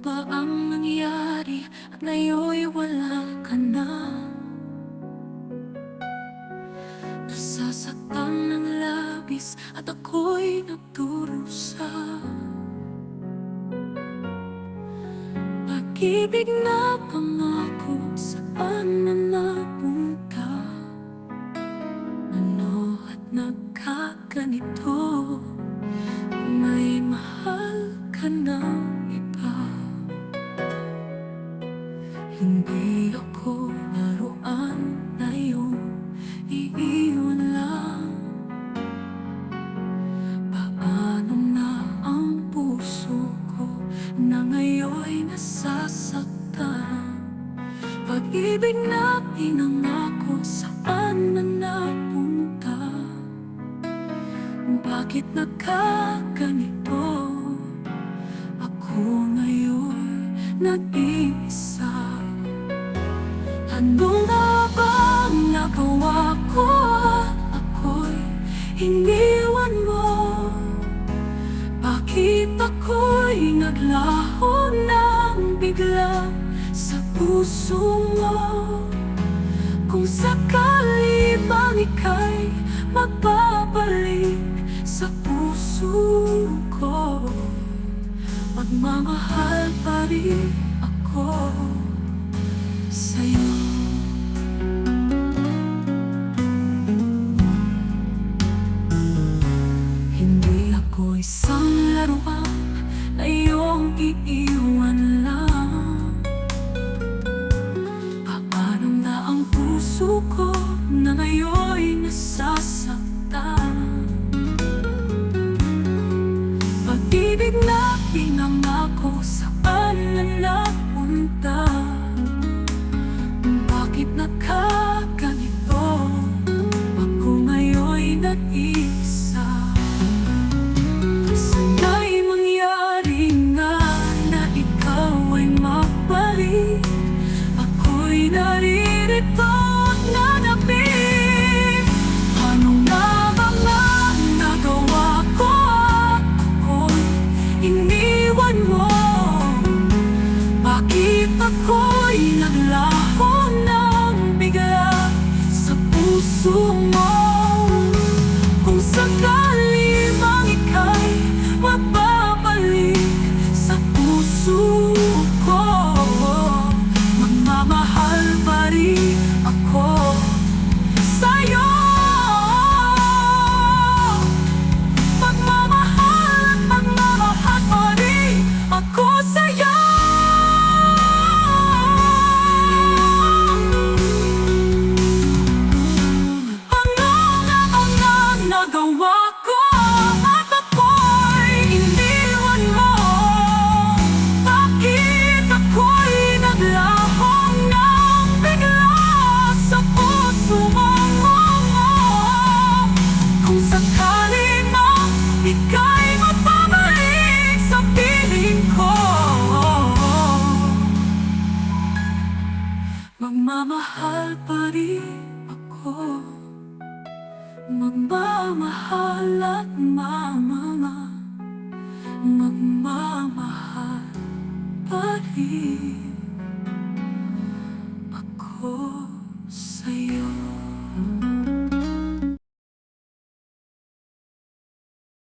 ba ang nangyari at ngayon'y wala ka na? Nasasaktan ng labis at ako'y nagdurusa. Pag-ibig na pangako, saan na napunta? Ano at nagkaganito? May mahal ka na iba. Hindi ako laruan na iyong iiwan lang. Paano na ang puso ko na ngayon'y nasasaktan? Pag-ibig na pinangako, saan na napunta? Bakit nagkaganito? Ako ngayon nag-iisa. Ano nga bang nagawa ko? Ako'y iniwan mo. Bakit ako'y naglaho ng bigla sa puso mo? Kung sakali bang ika'y magbabalik sa puso ko, magmamahal pa rin ako sa'yo. Hindi ako isang laruan na iyong iiwan lang. Paano na ang puso ko na ngayon'y nasasaktan? Pag-ibig na pinangako, saan na napunta? Bakit nagkaganito? Ako ngayon'y nag-iisa. Sana'y mangyari nga na ikaw ay mabalik. Ako'y naririto at nanapig. Ano nga ba ang nagawa ko? Ako'y iniwan mo. Bakit ako'y naglaho ng bigla sa puso mo? Kung sakali mang ika'y magbabalik sa puso ko, magmamahal pa rin ako sa'yo. Magmamahal pa rin ako sa'yo. Ano nga ang nagawa ko at ako'y iniwan mo? Bakit ako'y naglahong ng bigla sa puso mo? Kung sakali mang ika'y magbabalik sa piling ko, magmamahal pa rin ako. Magmamahal at magmamahal pa rin.